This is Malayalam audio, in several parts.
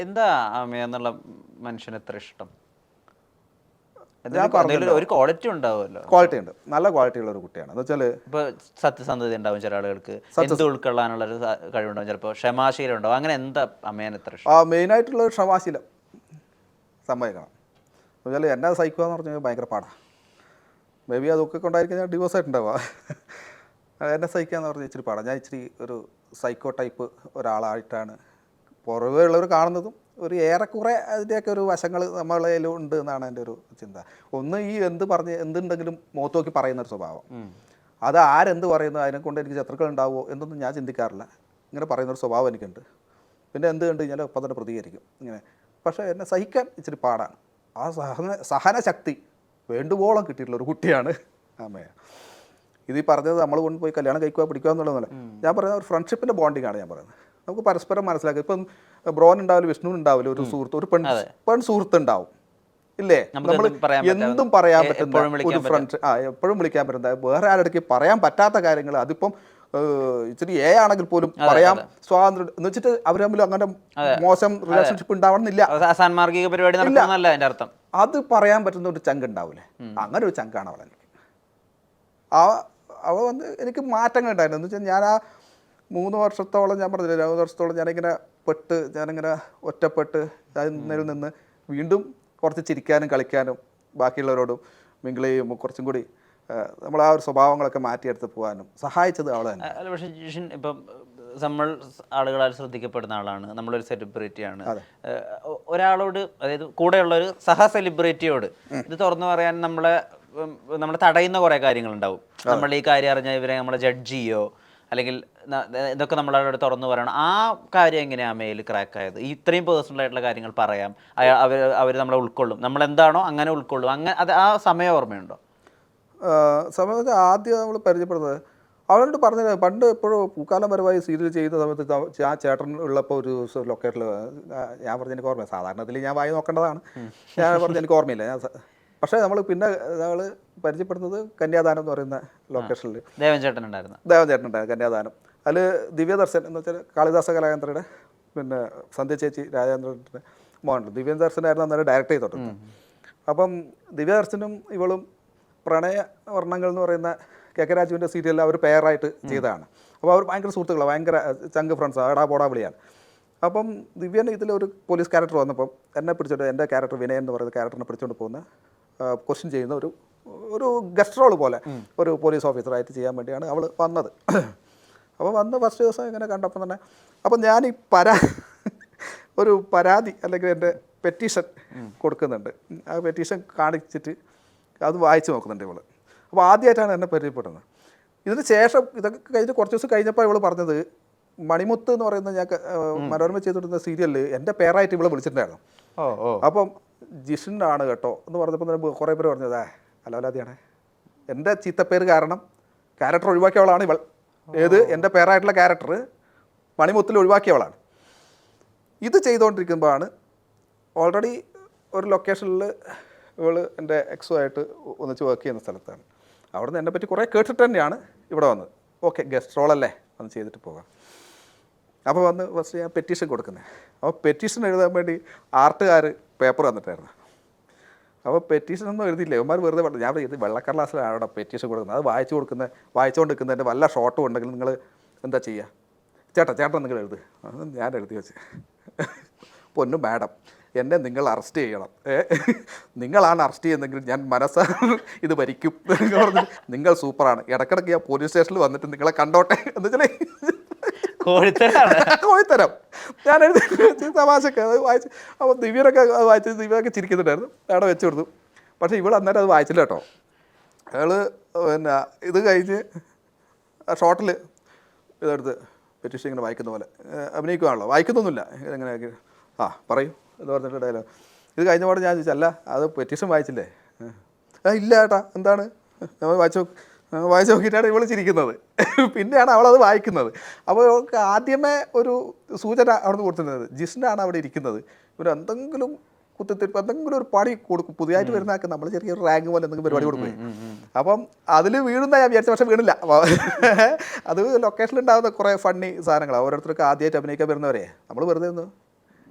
എന്താ അമ്മ എന്നുള്ള മനുഷ്യന് എത്ര ഇഷ്ടം? ഞാൻ പറഞ്ഞല്ലോ, ഒരു ക്വാളിറ്റി ഉണ്ടാവുമല്ലോ. ക്വാളിറ്റി ഉണ്ട്, നല്ല ക്വാളിറ്റി ഉള്ള ഒരു കുട്ടിയാണ്. എന്ന് വെച്ചാൽ ഇപ്പോൾ സത്യസന്ധത ഉണ്ടാവും ചില ആളുകൾക്ക്, എന്ത് ഉൾക്കൊള്ളാനുള്ളൊരു കഴിവുണ്ടാവും, ചിലപ്പോൾ ക്ഷമാശീലം ഉണ്ടാവും. അങ്ങനെ എന്താ അമ്മേനെ എത്ര ആ ഇഷ്ടം? മെയിനായിട്ടുള്ള ഒരു ക്ഷമാശീലം സമ്മതിക്കണം. എന്ന് വെച്ചാൽ എന്നെ സഹിക്കുക എന്ന് പറഞ്ഞാൽ ഭയങ്കര പാടാണ്. മേ ബി അതൊക്കെ കൊണ്ടായിരിക്കും ഞാൻ ഡിവോഴ്സ് ആയിട്ടുണ്ടാവുക. എന്നെ സഹിക്കുക എന്ന് പറഞ്ഞാൽ ഇച്ചിരി പാടാണ്. ഞാൻ ഇച്ചിരി ഒരു സൈക്കോ ടൈപ്പ് ഒരാളായിട്ടാണ് പുറമേ ഉള്ളവർ കാണുന്നതും. ഒരു ഏറെക്കുറെ അതിൻ്റെയൊക്കെ ഒരു വശങ്ങൾ നമ്മളതിലും ഉണ്ട് എന്നാണ് എൻ്റെ ഒരു ചിന്ത. ഒന്ന് ഈ എന്തുണ്ടെങ്കിലും മുഖത്ത് നോക്കി പറയുന്നൊരു സ്വഭാവം. അത് ആരെന്ത് പറയുന്നു അതിനെക്കൊണ്ട് എനിക്ക് ശത്രുക്കൾ ഉണ്ടാവുമോ എന്നൊന്നും ഞാൻ ചിന്തിക്കാറില്ല. ഇങ്ങനെ പറയുന്നൊരു സ്വഭാവം എനിക്കുണ്ട്. പിന്നെ എന്ത് കണ്ടു കഴിഞ്ഞാലും ഒപ്പം തന്നെ പ്രതികരിക്കും ഇങ്ങനെ. പക്ഷേ എന്നെ സഹിക്കാൻ ഇച്ചിരി പാടാണ്. ആ സഹനശക്തി വേണ്ടുവോളം കിട്ടിയിട്ടുള്ള ഒരു കുട്ടിയാണ് അമ്മയ. ഇത് ഈ പറഞ്ഞത് നമ്മൾ കൊണ്ടുപോയി കല്യാണം കഴിക്കുക പിടിക്കുക എന്നുള്ളതല്ല. ഞാൻ പറയുന്നത് ഒരു ഫ്രണ്ട്ഷിപ്പിൻ്റെ ബോണ്ടിങ്ങാണ് ഞാൻ പറയുന്നത്. നമുക്ക് പരസ്പരം മനസ്സിലാക്കുക. ഇപ്പം ബ്രോൻ ഉണ്ടാവില്ല, വിഷ്ണു ഉണ്ടാവില്ല, ഒരു സുഹൃത്ത്, ഒരു പെൺ സുഹൃത്ത് ഉണ്ടാവും ഇല്ലേ? നമ്മൾ എന്തും പറയാൻ പറ്റുന്ന ഒരു ഫ്രണ്ട്, എപ്പോഴും വിളിക്കാൻ പറ്റുന്ന, വേറെ ആരുടെക്ക് പറയാൻ പറ്റാത്ത കാര്യങ്ങൾ അതിപ്പം ഇച്ചിരി ആണെങ്കിൽ പോലും പറയാം സ്വാതന്ത്ര്യം എന്ന് വെച്ചിട്ട് അവർ തമ്മിൽ അങ്ങനെ മോശം റിലേഷൻഷിപ്പ് ഉണ്ടാവണമെന്നില്ല. സാൻമാർഗിക പരിപാടി നടത്തുന്നതല്ല അതിന്റെ അർത്ഥം. അത് പറയാൻ പറ്റുന്ന ഒരു ചങ്ക് ഉണ്ടാവില്ലേ? അങ്ങനെ ഒരു ചങ്കാണ് അവൾ. എനിക്ക് അവ വന്ന് എനിക്ക് മാറ്റങ്ങൾ ഉണ്ടായിരുന്നു. എന്ന് വെച്ചാൽ ഞാൻ ആ 3 വർഷത്തോളം, ഞാൻ പറഞ്ഞില്ല 2 വർഷത്തോളം ഞാനിങ്ങനെ ഒറ്റപ്പെട്ട് അതിൽ നിന്ന് വീണ്ടും കുറച്ച് ചിരിക്കാനും കളിക്കാനും ബാക്കിയുള്ളവരോടും മിങ്കിൾ ചെയ്യുമ്പോൾ കുറച്ചും കൂടി നമ്മൾ ആ ഒരു സ്വഭാവങ്ങളൊക്കെ മാറ്റിയെടുത്ത് പോകാനും സഹായിച്ചത് അവൾ തന്നെ. അല്ല, പക്ഷേ ജിഷൻ ഇപ്പം നമ്മൾ ആളുകളാൽ ശ്രദ്ധിക്കപ്പെടുന്ന ആളാണ്, നമ്മളൊരു സെലിബ്രിറ്റിയാണ്. ഒരാളോട്, അതായത് കൂടെയുള്ള ഒരു സെലിബ്രിറ്റിയോട് ഇത് തുറന്നു പറയാൻ നമ്മളെ തടയുന്ന കുറേ കാര്യങ്ങളുണ്ടാവും. നമ്മൾ ഈ കാര്യം അറിഞ്ഞാൽ ഇവരെ നമ്മളെ ജഡ്ജ് ചെയ്യോ, അല്ലെങ്കിൽ ഇതൊക്കെ നമ്മളവിടെ തുറന്നു പറയണം. ആ കാര്യം എങ്ങനെയാണ് അമ്മയിൽ ക്രാക്ക് ആയത്? ഇത്രയും പേഴ്സണൽ ആയിട്ടുള്ള കാര്യങ്ങൾ പറയാം, അവർ നമ്മളെ ഉൾക്കൊള്ളും, നമ്മളെന്താണോ അങ്ങനെ ഉൾക്കൊള്ളും, അങ്ങനെ അത് ആ സമയം ഓർമ്മയുണ്ടോ? സമയത്ത് ആദ്യം നമ്മൾ പരിചയപ്പെടുന്നത് അവളോട് പറഞ്ഞത്, പണ്ട് എപ്പോഴും പൂക്കാലം വരവായി സീരിയൽ ചെയ്യുന്ന സമയത്ത് ആ ചേട്ടൻ ഉള്ളപ്പോൾ ഒരു ലൊക്കേഷനിൽ ഞാൻ പറഞ്ഞ എനിക്ക് ഓർമ്മയില്ല. സാധാരണത്തിൽ ഞാൻ വായി നോക്കേണ്ടതാണ്, ഞാൻ പറഞ്ഞ എനിക്ക് ഓർമ്മയില്ല. പക്ഷേ നമ്മൾ പിന്നെ നമ്മൾ പരിചയപ്പെടുന്നത് കന്യാദാനം എന്ന് പറയുന്ന ലൊക്കേഷനിൽ ദേവൻ ചേട്ടൻ ഉണ്ടായിരുന്നു കന്യാദാനം. അതിൽ ദിവ്യദർശൻ എന്ന് വെച്ചാൽ കാളിദാസ കലാകേന്ദ്രയുടെ പിന്നെ സന്ധ്യ ചേച്ചി രാജേന്ദ്രൻ്റെ മോഹൻ ദിവ്യദർശനായിരുന്നു അന്നേരം ഡയറക്റ്റ് ചെയ്തോട്ടുണ്ട്. അപ്പം ദിവ്യദർശനും ഇവളും പ്രണയവർണ്ണങ്ങൾ എന്ന് പറയുന്ന കെ കെ രാജുവിൻ്റെ സീരിയലിൽ അവർ പെയറായിട്ട് ചെയ്തതാണ്. അപ്പോൾ അവർ ഭയങ്കര സുഹൃത്തുക്കളാണ്, ഭയങ്കര ചങ്ക് ഫ്രണ്ട്സാണ്, എടാ പോടാ വിളിയാണ്. അപ്പം ദിവ്യൻ ഇതിലൊരു പോലീസ് ക്യാരക്ടർ വന്നപ്പം എന്നെ പിടിച്ചിട്ട്, എൻ്റെ ക്യാരക്ടർ വിനയൻ എന്ന് പറയുന്ന ക്യാരക്ടറിനെ പിടിച്ചുകൊണ്ട് പോകുന്ന ക്വസ്റ്റ്യൻ ചെയ്യുന്ന ഒരു ഗസ്റ്റ് റോൾ പോലെ ഒരു പോലീസ് ഓഫീസറായിട്ട് ചെയ്യാൻ വേണ്ടിയാണ് അവൾ വന്നത്. അപ്പോൾ വന്ന് ഫസ്റ്റ് ദിവസം ഇങ്ങനെ കണ്ടപ്പോൾ തന്നെ അപ്പം ഞാൻ ഈ ഒരു പരാതി അല്ലെങ്കിൽ എൻ്റെ പെറ്റീഷൻ കൊടുക്കുന്നുണ്ട്. ആ പെറ്റീഷൻ കാണിച്ചിട്ട് അത് വായിച്ച് നോക്കുന്നുണ്ട് ഇവൾ. അപ്പോൾ ആദ്യമായിട്ടാണ് എന്നെ പരിചയപ്പെടുന്നത്. ഇതിന് ശേഷം ഇതൊക്കെ കഴിഞ്ഞ് കുറച്ച് ദിവസം കഴിഞ്ഞപ്പോൾ ഇവൾ പറഞ്ഞത്, മണിമുത്ത് എന്ന് പറയുന്ന ഞാൻ മനോരമ ചെയ്തിരുന്ന സീരിയലിൽ എൻ്റെ പേരായിട്ട് ഇവളെ വിളിച്ചിട്ടുണ്ടായിരുന്നു. അപ്പം ജിഷനാണ് കേട്ടോ എന്ന് പറഞ്ഞപ്പോൾ തന്നെ കുറേ പേര് പറഞ്ഞത് അലവലാതിയാണ്, എൻ്റെ ചീത്തപ്പേര് കാരണം ക്യാരക്ടർ ഒഴിവാക്കിയവളാണ് ഇവൾ. ഏത് എൻ്റെ പേരായിട്ടുള്ള ക്യാരക്ടർ മണിമുത്തിൽ ഒഴിവാക്കിയവളാണ്. ഇത് ചെയ്തുകൊണ്ടിരിക്കുമ്പോഴാണ് ഓൾറെഡി ഒരു ലൊക്കേഷനിൽ ഇവൾ എൻ്റെ എക്സുമായിട്ട് ഒന്നിച്ച് വർക്ക് ചെയ്യുന്ന സ്ഥലത്താണ്. അവിടെ നിന്ന് എന്നെ പറ്റി കുറേ കേട്ടിട്ട് തന്നെയാണ് ഇവിടെ വന്നത്. ഓക്കെ, ഗസ്റ്റ് റോളല്ലേ, വന്ന് ചെയ്തിട്ട് പോകാം. അപ്പോൾ വന്ന് ഫസ്റ്റ് ഞാൻ പെറ്റീഷൻ കൊടുക്കുന്നത്. അപ്പോൾ പെറ്റീഷൻ എഴുതാൻ വേണ്ടി ആർട്ടുകാർ പേപ്പർ തന്നിട്ടായിരുന്നു. അപ്പോൾ പെറ്റീഷനൊന്നും എഴുതിയില്ല, ഇവന്മാർ വെറുതെ പറഞ്ഞു. ഞാൻ ഇത് വെള്ളക്കടലാസിലാണ് അവിടെ പെറ്റീഷൻ കൊടുക്കുന്നത്. അത് വായിച്ചുകൊണ്ട് നിൽക്കുന്നതിൻ്റെ വല്ല ഷോട്ടും ഉണ്ടെങ്കിൽ നിങ്ങൾ എന്താ ചെയ്യുക, ചേട്ടൻ നിങ്ങൾ എഴുത്. ഞാൻ എഴുതി വെച്ച്, പൊന്നു മാഡം എന്നെ നിങ്ങൾ അറസ്റ്റ് ചെയ്യണം, നിങ്ങളാണ് അറസ്റ്റ് ചെയ്യുന്നെങ്കിൽ ഞാൻ മനസ്സാ ഇത് ഭരിക്കും എന്ന് പറഞ്ഞു. നിങ്ങൾ സൂപ്പറാണ്, ഇടയ്ക്കിടയ്ക്ക് ഞാൻ പോലീസ് സ്റ്റേഷനിൽ വന്നിട്ട് നിങ്ങളെ കണ്ടോട്ടെ എന്ന് വെച്ചാൽ കോഴിത്തരം. ഞാൻ എഴുതി തമാശക്ക് അത് വായിച്ച്. അപ്പോൾ ദിവ്യനൊക്കെ അത് വായിച്ച് ദിവ്യൊക്കെ ചിരിക്കുന്നുണ്ടായിരുന്നു, അവിടെ വെച്ച് കൊടുത്തു. പക്ഷേ ഇവൾ അന്നേരം അത് വായിച്ചില്ല കേട്ടോ. അയാൾ പിന്നെ ഇത് കഴിഞ്ഞ് ഷോട്ടിൽ ഇതെടുത്ത് പെറ്റീഷൻ ഇങ്ങനെ വായിക്കുന്ന പോലെ അഭിനയിക്കുകയാണല്ലോ, വായിക്കുന്നൊന്നുമില്ല, ഇങ്ങനെ പറയൂ എന്ന് പറഞ്ഞിട്ട് ഡയലോഗ്. ഇത് കഴിഞ്ഞ പാടെ ഞാൻ ചോദിച്ചല്ല, അത് പെറ്റീഷൻ വായിച്ചില്ലേ? ഇല്ല ഏട്ടാ, എന്താണ്? വായിച്ച് നോക്കിയിട്ടാണ് ഇവൾ ചിരിക്കുന്നത്. പിന്നെയാണ് അവളത് വായിക്കുന്നത്. അപ്പോൾ അവൾക്ക് ആദ്യമേ ഒരു സൂചന അവിടെ നിന്ന് കൊടുത്തിരുന്നത്, ജിഷനാണ് അവിടെ ഇരിക്കുന്നത്, ഇവർ എന്തെങ്കിലും കുത്തിത്തിരിപ്പ് എന്തെങ്കിലും ഒരു പണി കൊടുക്കും. പുതിയതായിട്ട് വരുന്നതൊക്കെ നമ്മൾ ചെറിയൊരു റാങ്ക് പോലെ എന്തെങ്കിലും പരിപാടി കൊടുക്കും. അപ്പം അതിൽ വീഴുന്ന ഞാൻ വിചാരിച്ച, പക്ഷേ വീണില്ല. അത് ലൊക്കേഷനിൽ ഉണ്ടാകുന്ന കുറേ ഫണ്ണി സാധനങ്ങളാണ്. ഓരോരുത്തർക്ക് ആദ്യമായിട്ട് അഭിനയിക്കാൻ വരുന്നവരെ നമ്മൾ വെറുതെ ഒന്ന്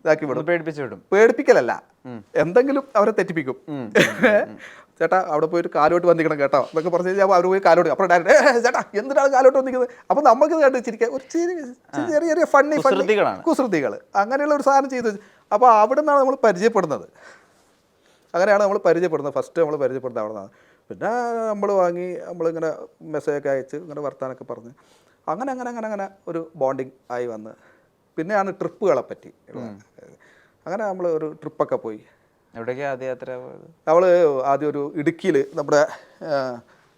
ഇതാക്കി വിടും. പേടിപ്പിച്ചു വിടും. പേടിപ്പിക്കലല്ല, എന്തെങ്കിലും അവരെ തെറ്റിപ്പിക്കും. ചേട്ടാ അവിടെ പോയിട്ട് കാലോട്ട് വന്നിക്കണം കേട്ടോ എന്നൊക്കെ പറഞ്ഞു കഴിഞ്ഞാൽ അവർ പോയി കാലോട്ട്, അപ്പോൾ ഡയറക്റ്റ് ചേട്ടാ എന്തിനാണ് കാലോട്ട് വന്നിരിക്കുന്നത്, അപ്പോൾ നമുക്ക് ഇത് കണ്ട് ചിരിക്കുക, ഒരു ചെറിയ ചെറിയ ഫണ്ണി കുസൃതികൾ അങ്ങനെയുള്ള ഒരു സാധനം ചെയ്ത്. അപ്പോൾ അവിടെ നിന്നാണ് നമ്മൾ പരിചയപ്പെടുന്നത്. അങ്ങനെയാണ് നമ്മൾ പരിചയപ്പെടുന്നത്, ഫസ്റ്റ് നമ്മൾ പരിചയപ്പെടുന്നത് അവിടെ നിന്നാണ്. പിന്നെ നമ്മൾ വാങ്ങി നമ്മളിങ്ങനെ മെസ്സേജൊക്കെ അയച്ച് ഇങ്ങനെ വർത്താനൊക്കെ പറഞ്ഞ് അങ്ങനെ ഒരു ബോണ്ടിങ് ആയി വന്ന്. പിന്നെയാണ് ട്രിപ്പുകളെ പറ്റി. അങ്ങനെ നമ്മൾ ഒരു ട്രിപ്പൊക്കെ പോയി. എവിടേക്കാണ് ആദ്യ യാത്ര പോയത്? നമ്മൾ ആദ്യം ഒരു ഇടുക്കിയിൽ നമ്മുടെ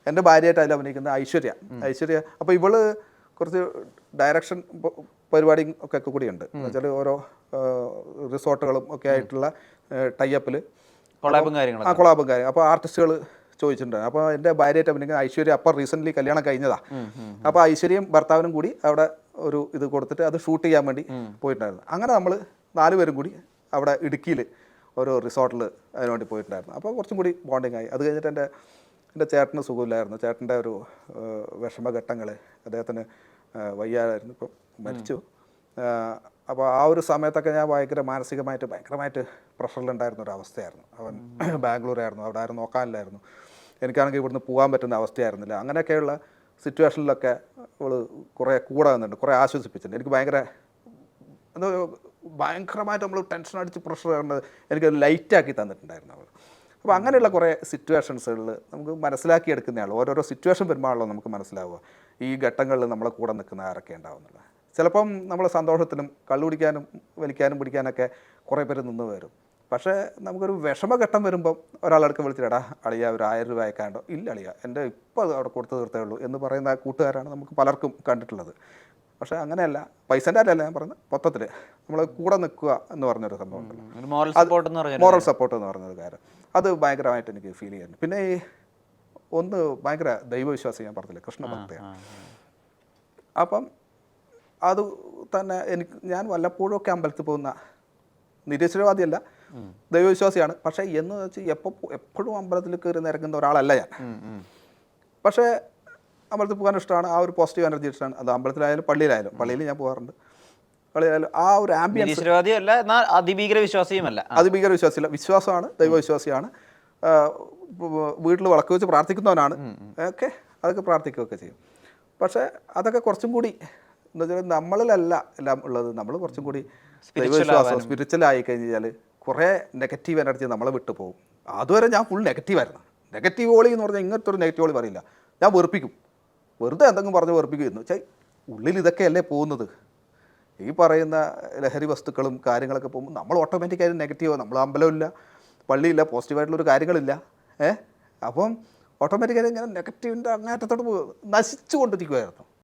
എൻ്റെ ഭാര്യയായിട്ട് അതിൽ അഭിനയിക്കുന്ന ഐശ്വര്യ. അപ്പോൾ ഇവള് കുറച്ച് ഡയറക്ഷൻ പരിപാടി ഒക്കെ കൂടിയുണ്ട്. എന്ന് വെച്ചാൽ ഓരോ റിസോർട്ടുകളും ഒക്കെ ആയിട്ടുള്ള ടൈപ്പിൽ കൊളാബും കാര്യം. അപ്പോൾ ആർട്ടിസ്റ്റുകൾ ചോദിച്ചിട്ടുണ്ട്. അപ്പോൾ എൻ്റെ ഭാര്യയായിട്ട് അഭിനയിക്കുന്ന ഐശ്വര്യ അപ്പം റീസെൻ്റ്ലി കല്യാണം കഴിഞ്ഞതാണ്. അപ്പോൾ ഐശ്വര്യയും ഭർത്താവിനും കൂടി അവിടെ ഒരു ഇത് കൊടുത്തിട്ട് അത് ഷൂട്ട് ചെയ്യാൻ വേണ്ടി പോയിട്ടുണ്ടായിരുന്നു. അങ്ങനെ നമ്മൾ 4 പേരും കൂടി അവിടെ ഇടുക്കിയിൽ ഒരു റിസോർട്ടിൽ അതിന് വേണ്ടി പോയിട്ടുണ്ടായിരുന്നു. അപ്പോൾ കുറച്ചും കൂടി ബോണ്ടിങ് ആയി. അത് കഴിഞ്ഞിട്ട് എൻ്റെ ചേട്ടന് സുഖമില്ലായിരുന്നു. ചേട്ടൻ്റെ ഒരു വിഷമഘട്ടങ്ങൾ, അദ്ദേഹത്തിന് വയ്യാതായിരുന്നു, ഇപ്പം മരിച്ചു. അപ്പോൾ ആ ഒരു സമയത്തൊക്കെ ഞാൻ ഭയങ്കരമായിട്ട് പ്രഷറിലുണ്ടായിരുന്ന ഒരു അവസ്ഥയായിരുന്നു. അവൻ ബാംഗ്ലൂരായിരുന്നു, അവിടെ ആരും നോക്കാനില്ലായിരുന്നു. എനിക്കാണെങ്കിൽ ഇവിടുന്ന് പോകാൻ പറ്റുന്ന അവസ്ഥയായിരുന്നില്ല. അങ്ങനെയൊക്കെയുള്ള സിറ്റുവേഷനിലൊക്കെ അവൾ കുറേ കൂടെ വന്നിട്ടുണ്ട്, കുറേ ആശ്വസിപ്പിച്ചിട്ടുണ്ട്. എനിക്ക് ഭയങ്കരമായിട്ട് നമ്മൾ ടെൻഷൻ അടിച്ച് പ്രഷർ ചെയ്യേണ്ടത് എനിക്കത് ലൈറ്റാക്കി തന്നിട്ടുണ്ടായിരുന്നു അവൾ. അപ്പോൾ അങ്ങനെയുള്ള കുറേ സിറ്റുവേഷൻസുകളിൽ നമുക്ക് മനസ്സിലാക്കിയെടുക്കുന്നതാണ്. ഓരോരോ സിറ്റുവേഷൻ വരുമ്പോഴാണല്ലോ നമുക്ക് മനസ്സിലാവുക ഈ ഘട്ടങ്ങളിൽ നമ്മളെ കൂടെ നിൽക്കുന്ന ആരൊക്കെ ഉണ്ടാവുന്നില്ല. ചിലപ്പം നമ്മൾ സന്തോഷത്തിനും കള്ളു കുടിക്കാനും വലിക്കാനും പിടിക്കാനൊക്കെ കുറേ പേര് നിന്ന് വരും. പക്ഷേ നമുക്കൊരു വിഷമഘട്ടം വരുമ്പം ഒരാളെടുക്ക് വിളിച്ചിടാ അളിയ ഒരു 1000 രൂപ അയക്കാണ്ടോ, ഇല്ല അളിയ എൻ്റെ ഇപ്പോൾ അത് അവിടെ കൊടുത്തു തീർത്തേ ഉള്ളൂ എന്ന് പറയുന്ന കൂട്ടുകാരാണ് നമുക്ക് പലർക്കും കണ്ടിട്ടുള്ളത്. പക്ഷേ അങ്ങനെയല്ല, പൈസൻ്റെ അല്ലല്ല ഞാൻ പറഞ്ഞത്, മൊത്തത്തിൽ നമ്മൾ കൂടെ നിൽക്കുക എന്ന് പറഞ്ഞൊരു സംഭവം ഉണ്ടല്ലോ, മോറൽ സപ്പോർട്ട് എന്ന് പറഞ്ഞൊരു കാര്യം, അത് ഭയങ്കരമായിട്ട് എനിക്ക് ഫീൽ ചെയ്യുന്നു. പിന്നെ ഈ ഒന്ന് ഭയങ്കര ദൈവവിശ്വാസം ഞാൻ പറഞ്ഞില്ലേ, കൃഷ്ണഭക്തയാണ്. അപ്പം അത് തന്നെ ഞാൻ വല്ലപ്പോഴും ഒക്കെ അമ്പലത്തിൽ പോകുന്ന നിരീശ്വരവാദിയല്ല, ദൈവവിശ്വാസിയാണ്. പക്ഷേ എന്ന് വെച്ച് എപ്പോഴും അമ്പലത്തിൽ കയറി നിരങ്ങുന്ന ഒരാളല്ല ഞാൻ. പക്ഷേ അമ്പലത്തിൽ പോകാൻ ഇഷ്ടമാണ്, ആ ഒരു പോസിറ്റീവ് എനർജി ഇഷ്ടമാണ്. അത് അമ്പലത്തിലായാലും പള്ളിയിൽ ഞാൻ പോകാറുണ്ട്. പള്ളിയിലായാലും ആ ഒരു ആംബിയൻസ്. അതിഭീകര വിശ്വാസിയുമല്ല, വിശ്വാസമാണ്, ദൈവവിശ്വാസിയാണ്. വീട്ടിൽ വിളക്ക് വെച്ച് പ്രാർത്ഥിക്കുന്നവനാണ്. ഓക്കെ, അതൊക്കെ പ്രാർത്ഥിക്കുകയൊക്കെ ചെയ്യും. പക്ഷേ അതൊക്കെ കുറച്ചും കൂടി എന്ന് വെച്ചാൽ നമ്മളിലല്ല എല്ലാം ഉള്ളത്. നമ്മൾ കുറച്ചും കൂടി ദൈവവിശ്വാസം സ്പിരിച്വലായി കഴിഞ്ഞാൽ കുറേ നെഗറ്റീവ് എനർജി നമ്മളെ വിട്ടു പോകും. അതുവരെ ഞാൻ ഫുൾ നെഗറ്റീവായിരുന്നു. നെഗറ്റീവ് ഓളി എന്ന് പറഞ്ഞാൽ ഇങ്ങനത്തെ ഒരു നെഗറ്റീവ് ഓളി പറയില്ല, ഞാൻ വെറുപ്പിക്കും, വെറുതെ എന്തെങ്കിലും പറഞ്ഞ് വെറുപ്പിക്കുമായിരുന്നു. വെച്ചാൽ ഉള്ളിൽ ഇതൊക്കെയല്ലേ പോകുന്നത്. ഈ പറയുന്ന ലഹരി വസ്തുക്കളും കാര്യങ്ങളൊക്കെ പോകുമ്പോൾ നമ്മൾ ഓട്ടോമാറ്റിക്കായിട്ട് നെഗറ്റീവ്. നമ്മൾ അമ്പലമില്ല, പള്ളിയില്ല, പോസിറ്റീവായിട്ടുള്ളൊരു കാര്യങ്ങളില്ല. അപ്പം ഓട്ടോമാറ്റിക്കായിട്ട് ഞാൻ നെഗറ്റീവിൻ്റെ അങ്ങേറ്റത്തോട് നശിച്ചു കൊണ്ടിരിക്കുമായിരുന്നു.